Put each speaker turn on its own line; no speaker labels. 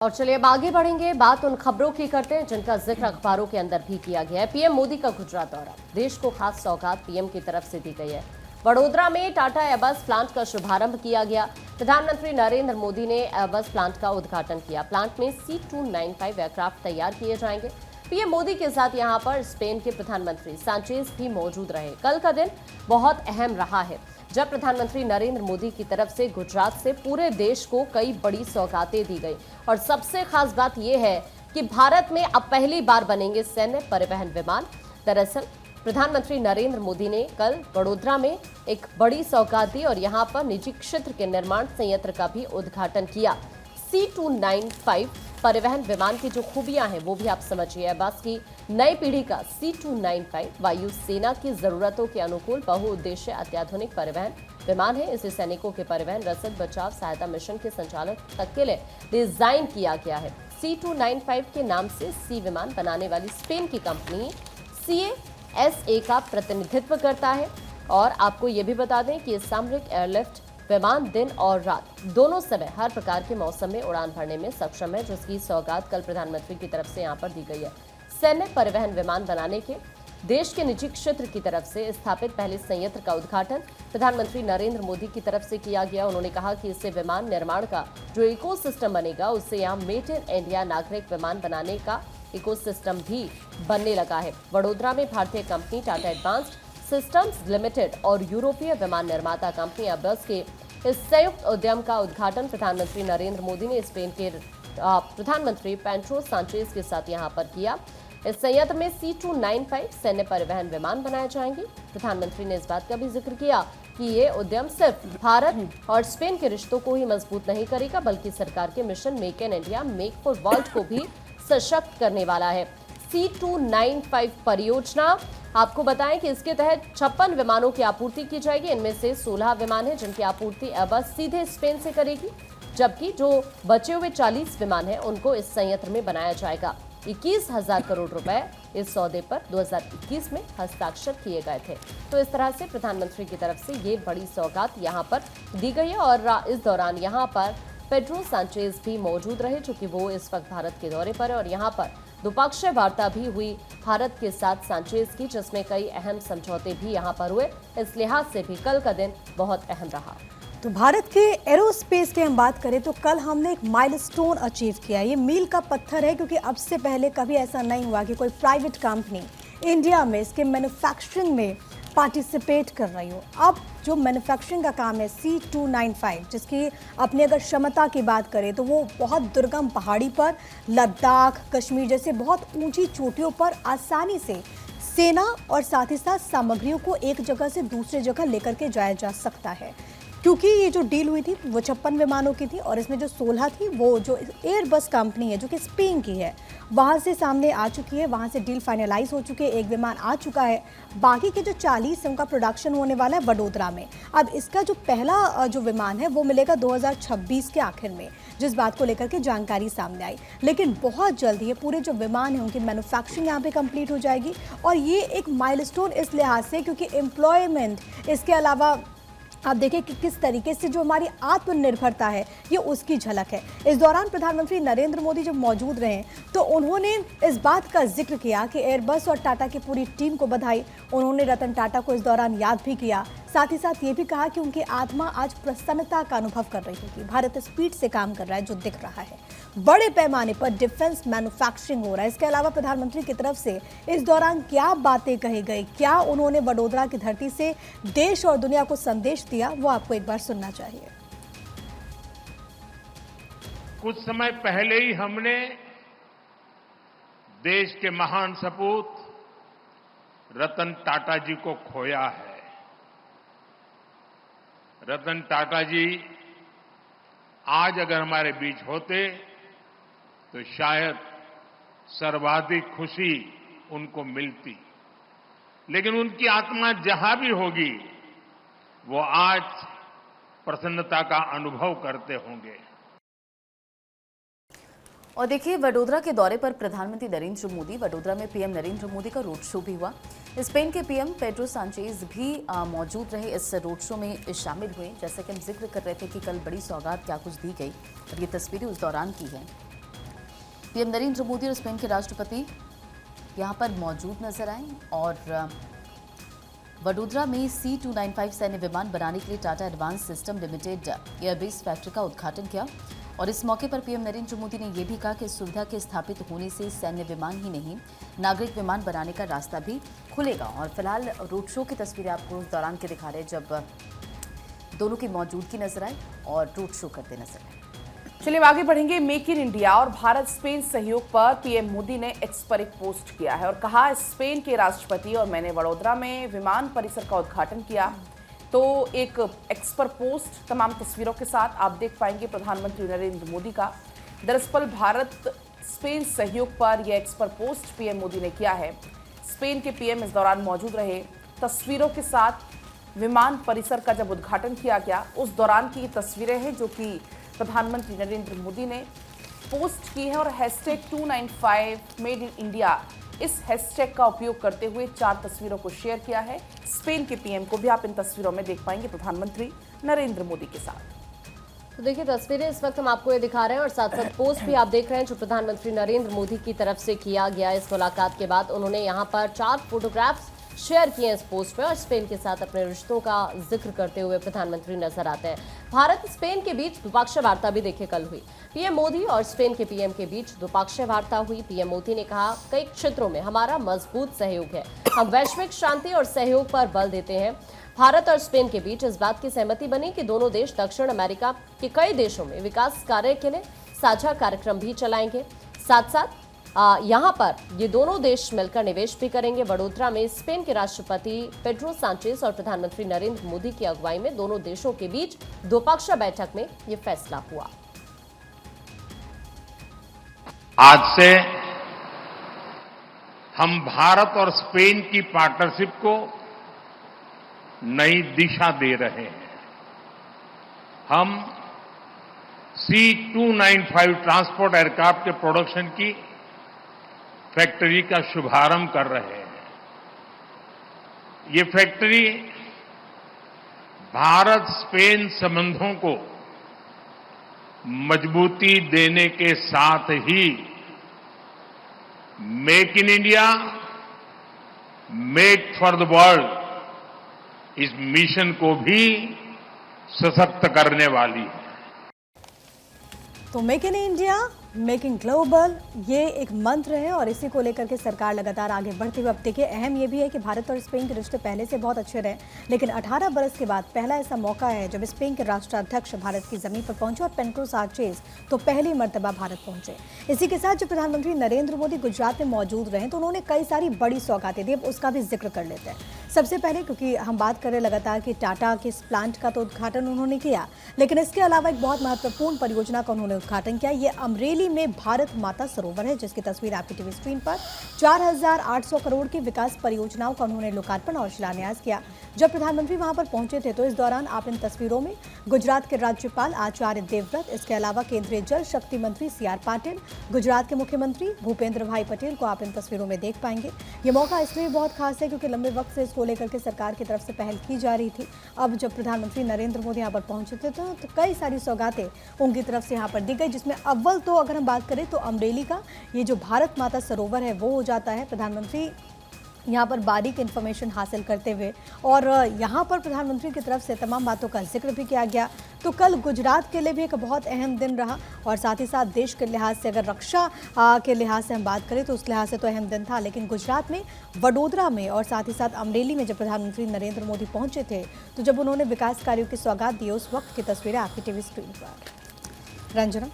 और चलिए अब आगे बढ़ेंगे। बात उन खबरों की करते हैं जिनका जिक्र अखबारों के अंदर भी किया गया है। पीएम मोदी का गुजरात दौरा, देश को खास सौगात पीएम की तरफ से दी गई है। वडोदरा में टाटा एयरबस प्लांट का शुभारंभ किया गया। प्रधानमंत्री नरेंद्र मोदी ने एयरबस प्लांट का उद्घाटन किया। प्लांट में C295 एयरक्राफ्ट तैयार किए जाएंगे। पीएम मोदी के साथ यहां पर स्पेन के प्रधानमंत्री सांचेज भी मौजूद रहे। कल का दिन बहुत अहम रहा है जब प्रधानमंत्री नरेंद्र मोदी की तरफ से गुजरात से पूरे देश को कई बड़ी सौगातें दी गई। और सबसे खास बात यह है कि भारत में अब पहली बार बनेंगे सैन्य परिवहन विमान। दरअसल प्रधानमंत्री नरेंद्र मोदी ने कल वडोदरा में एक बड़ी सौगात दी और यहां पर निजी क्षेत्र के निर्माण संयंत्र का भी उद्घाटन किया। C295 परिवहन विमान की जो खूबियां हैं वो भी आप समझिए। एयरबस की नई पीढ़ी का C295 वायु सेना की जरूरतों के अनुकूल बहुउद्देश्य अत्याधुनिक परिवहन विमान है। इसे सैनिकों के परिवहन, रसद, बचाव, सहायता मिशन के संचालन तक के लिए डिजाइन किया गया है। C295 के नाम से सी विमान बनाने वाली स्पेन की कंपनी CASA का प्रतिनिधित्व करता है। और आपको ये भी बता दें कि सामरिक एयरलिफ्ट विमान दिन और रात दोनों समय हर प्रकार के मौसम में उड़ान भरने में सक्षम है, जिसकी सौगात कल प्रधानमंत्री की तरफ से यहां पर दी गई है। सैन्य परिवहन विमान बनाने के देश के निजी क्षेत्र की तरफ से स्थापित पहले संयंत्र का उद्घाटन प्रधानमंत्री नरेंद्र मोदी की तरफ से किया गया। उन्होंने कहा कि इससे विमान निर्माण का जो इकोसिस्टम बनेगा उससे यहाँ मेड इन इंडिया नागरिक विमान बनाने का इकोसिस्टम भी बनने लगा है। वडोदरा में भारतीय company Tata advanced systems limited और यूरोपीय विमान निर्माता कंपनी एयरबस के इस संयुक्त उद्यम का उद्घाटन प्रधानमंत्री नरेंद्र मोदी ने स्पेन के प्रधानमंत्री पेड्रो सांचेज के साथ यहां पर किया। इस संयंत्र में C295 सैन्य परिवहन विमान बनाए जाएंगे। प्रधानमंत्री ने इस बात का भी जिक्र किया कि ये उद्यम सिर्फ भारत और स्पेन के रिश्तों को ही मजबूत नहीं करेगा, बल्कि सरकार के mission make in India, make for world को भी सशक्त करने वाला है। C295 परियोजना, आपको बताएं कि इसके तहत 56 विमानों की आपूर्ति की जाएगी। इनमें से 16 विमान हैं जिनकी आपूर्ति एयरबस सीधे स्पेन से करेगी, जबकि जो बचे हुए 40 विमान हैं उनको इस संयंत्र में बनाया जाएगा। 21,000 करोड़ रुपए इस सौदे पर 2021 में हस्ताक्षर किए गए थे। तो इस तरह से प्रधानमंत्री की तरफ से ये बड़ी सौगात यहाँ पर दी गई है। और इस दौरान यहाँ पर पेड्रो सांचेज भी मौजूद रहे, चूंकि वो इस वक्त भारत के दौरे पर है। और यहाँ पर द्विपक्षीय वार्ता भी हुई भारत के साथ सांचेज की, जिसमें कई अहम समझौते भी यहाँ पर हुए। इस लिहाज से भी कल का दिन बहुत अहम रहा।
तो भारत के एरोस्पेस की हम बात करें तो कल हमने एक माइलस्टोन अचीव किया। ये मील का पत्थर है, क्योंकि अब से पहले कभी ऐसा नहीं हुआ कि कोई प्राइवेट कंपनी इंडिया में इसके मैन्युफैक्चरिंग में पार्टिसिपेट कर रही हो। अब जो मैन्युफैक्चरिंग का काम है C295, जिसकी अपनी अगर क्षमता की बात करें तो वो बहुत दुर्गम पहाड़ी पर, लद्दाख, कश्मीर जैसे बहुत ऊंची चोटियों पर आसानी से सेना और साथ ही साथ सामग्रियों को एक जगह से दूसरी जगह लेकर के जाया जा सकता है। क्योंकि ये जो डील हुई थी वो 56 विमानों की थी और इसमें जो 16 थी वो जो एयरबस कंपनी है जो कि स्पेन की है वहाँ से सामने आ चुकी है। वहाँ से डील फाइनलाइज हो चुकी है, एक विमान आ चुका है। बाकी के जो 40 है उनका प्रोडक्शन होने वाला है वडोदरा में। अब इसका जो पहला जो विमान है वो मिलेगा 2026 के आखिर में, जिस बात को लेकर के जानकारी सामने आई। लेकिन बहुत जल्द ये पूरे जो विमान है उनकी मैन्युफैक्चरिंग यहाँ पे कंप्लीट हो जाएगी। और ये एक माइलस्टोन इस लिहाज से क्योंकि एम्प्लॉयमेंट, इसके अलावा आप देखिए कि किस तरीके से जो हमारी आत्मनिर्भरता है ये उसकी झलक है। इस दौरान प्रधानमंत्री नरेंद्र मोदी जब मौजूद रहे तो उन्होंने इस बात का जिक्र किया कि एयरबस और टाटा की पूरी टीम को बधाई। उन्होंने रतन टाटा को इस दौरान याद भी किया। साथ ही साथ ये भी कहा कि उनकी आत्मा आज प्रसन्नता का अनुभव कर रही होगी। भारत स्पीड से काम कर रहा है, जो दिख रहा है। बड़े पैमाने पर डिफेंस मैन्युफैक्चरिंग हो रहा है। इसके अलावा प्रधानमंत्री की तरफ से इस दौरान क्या बातें कही गई, क्या उन्होंने वडोदरा की धरती से देश और दुनिया को संदेश दिया, वो आपको एक बार सुनना चाहिए।
कुछ समय पहले ही हमने देश के महान सपूत रतन टाटा जी को खोया है। रतन टाटा जी आज अगर हमारे बीच होते तो शायद सर्वाधिक खुशी उनको मिलती। लेकिन उनकी आत्मा जहां भी होगी वो आज प्रसन्नता का अनुभव करते होंगे।
और देखिए, वडोदरा के दौरे पर प्रधानमंत्री नरेंद्र मोदी, वडोदरा में पीएम नरेंद्र मोदी का रोड शो भी हुआ। स्पेन के पीएम पेड्रो सांचेज भी मौजूद रहे, इस रोड शो में शामिल हुए। जैसे कि हम जिक्र कर रहे थे कि कल बड़ी सौगात क्या कुछ दी गई और ये तस्वीरें उस दौरान की हैं। पीएम नरेंद्र मोदी और स्पेन के राष्ट्रपति यहां पर मौजूद नजर आए और वडोदरा में C-295 सैन्य विमान बनाने के लिए Tata advance system limited airbase factory का उद्घाटन किया और इस मौके पर पीएम नरेंद्र मोदी ने यह भी कहा कि इस सुविधा के स्थापित होने से सैन्य विमान ही नहीं, नागरिक विमान बनाने का रास्ता भी खुलेगा। और फिलहाल रोड शो की तस्वीरें आपको उस दौरान के दिखा रहे हैं जब दोनों की मौजूदगी नजर आई और रोड शो करते नजर आए।
चलिए अब आगे बढ़ेंगे। मेक इन इंडिया और भारत स्पेन सहयोग पर पीएम मोदी ने एक्स पर एक पोस्ट किया है और कहा, स्पेन के राष्ट्रपति और मैंने वडोदरा में विमान परिसर का उद्घाटन किया। तो एक एक्स पर पोस्ट तमाम तस्वीरों के साथ आप देख पाएंगे प्रधानमंत्री नरेंद्र मोदी का। दरअसल भारत स्पेन सहयोग पर यह एक्स पर पोस्ट पीएम मोदी ने किया है। स्पेन के पीएम इस दौरान मौजूद रहे। तस्वीरों के साथ विमान परिसर का जब उद्घाटन किया गया उस दौरान की तस्वीरें हैं जो कि प्रधानमंत्री नरेंद्र मोदी ने पोस्ट की है और #295 मेड इन इंडिया इस हैशटैग का उपयोग करते हुए 4 तस्वीरों को शेयर किया है। स्पेन के पीएम को भी आप इन तस्वीरों में देख पाएंगे प्रधानमंत्री नरेंद्र मोदी के साथ।
तो देखिए तस्वीरें इस वक्त हम आपको ये दिखा रहे हैं और साथ साथ पोस्ट भी आप देख रहे हैं जो प्रधानमंत्री नरेंद्र मोदी की तरफ से किया गया। इस मुलाकात के बाद उन्होंने यहाँ पर 4 फोटोग्राफ्स शेयर किए इस पोस्ट में और स्पेन के साथ अपने रिश्तों का जिक्र करते हुए प्रधानमंत्री नजर आते हैं। भारत स्पेन के बीच द्विपक्षीय वार्ता भी देखिए कल हुई। पीएम मोदी और स्पेन के पीएम के बीच द्विपक्षीय वार्ता हुई। पीएम मोदी ने कहा, कई क्षेत्रों में हमारा मजबूत सहयोग है, हम वैश्विक शांति और सहयोग पर बल देते हैं। भारत और स्पेन के बीच इस बात की सहमति बनी कि दोनों देश दक्षिण अमेरिका के कई देशों में विकास कार्य के लिए साझा कार्यक्रम भी चलाएंगे। साथ साथ यहाँ पर ये दोनों देश मिलकर निवेश भी करेंगे। वडोदरा में स्पेन के राष्ट्रपति पेड्रो सांचेज और प्रधानमंत्री नरेंद्र मोदी की अगुवाई में दोनों देशों के बीच द्विपक्षीय बैठक में ये फैसला हुआ।
आज से हम भारत और स्पेन की पार्टनरशिप को नई दिशा दे रहे हैं। हम C-295 ट्रांसपोर्ट एयरक्राफ्ट के प्रोडक्शन की फैक्ट्री का शुभारंभ कर रहे हैं। ये फैक्ट्री भारत स्पेन संबंधों को मजबूती देने के साथ ही make in India, make for the world इस मिशन को भी सशक्त करने वाली है।
तो make in India, making global, ये एक मंत्र है और इसी को लेकर के सरकार लगातार आगे बढ़ती हुई। अब देखिए अहम ये भी है कि भारत और स्पेन के रिश्ते पहले से बहुत अच्छे रहे, लेकिन 18 बरस के बाद पहला ऐसा मौका है जब स्पेन के राष्ट्राध्यक्ष भारत की जमीन पर पहुंचे और पेड्रो सांचेज तो पहली मर्तबा भारत पहुंचे। इसी के साथ जब प्रधानमंत्री नरेंद्र मोदी गुजरात में मौजूद रहे तो उन्होंने कई सारी बड़ी सौगातें दी। अब उसका भी जिक्र कर लेते हैं। सबसे पहले क्योंकि हम बात करें लगातार कि टाटा के इस प्लांट का तो उद्घाटन उन्होंने किया, लेकिन इसके अलावा एक बहुत महत्वपूर्ण परियोजना का उन्होंने उद्घाटन किया। ये अमरेली में भारत माता सरोवर है जिसकी तस्वीर आपकी टीवी स्क्रीन पर। 4800 करोड़ की विकास परियोजनाओं का उन्होंने लोकार्पण और शिलान्यास किया। जब प्रधानमंत्री वहां पर पहुंचे थे तो इस दौरान आप इन तस्वीरों में गुजरात के राज्यपाल आचार्य देवव्रत, इसके अलावा केंद्रीय जल शक्ति मंत्री CR पाटिल, गुजरात के मुख्यमंत्री भूपेंद्र भाई पटेल को आप इन तस्वीरों में देख पाएंगे। ये मौका इसलिए बहुत खास है क्योंकि लंबे वक्त से इसको लेकर के सरकार की तरफ से पहल की जा रही थी। अब जब प्रधानमंत्री नरेंद्र मोदी यहाँ पर पहुंचे थे तो कई सारी सौगातें उनकी तरफ से यहाँ पर दी गई, जिसमें अव्वल तो अगर हम बात करें तो अमरेली का ये जो भारत माता सरोवर है वो हो जाता है। प्रधानमंत्री यहाँ पर बारीक इन्फॉर्मेशन हासिल करते हुए और यहाँ पर प्रधानमंत्री की तरफ से तमाम बातों का जिक्र भी किया गया। तो कल गुजरात के लिए भी एक बहुत अहम दिन रहा और साथ ही साथ देश के लिहाज से अगर रक्षा के लिहाज से हम बात करें तो उस लिहाज से तो अहम दिन था, लेकिन गुजरात में वडोदरा में और साथ ही साथ अमरेली में जब प्रधानमंत्री नरेंद्र मोदी पहुंचे थे तो जब उन्होंने विकास कार्यों की सौगात दी उस वक्त की तस्वीरें आपकी टीवी स्क्रीन पर। रंजना।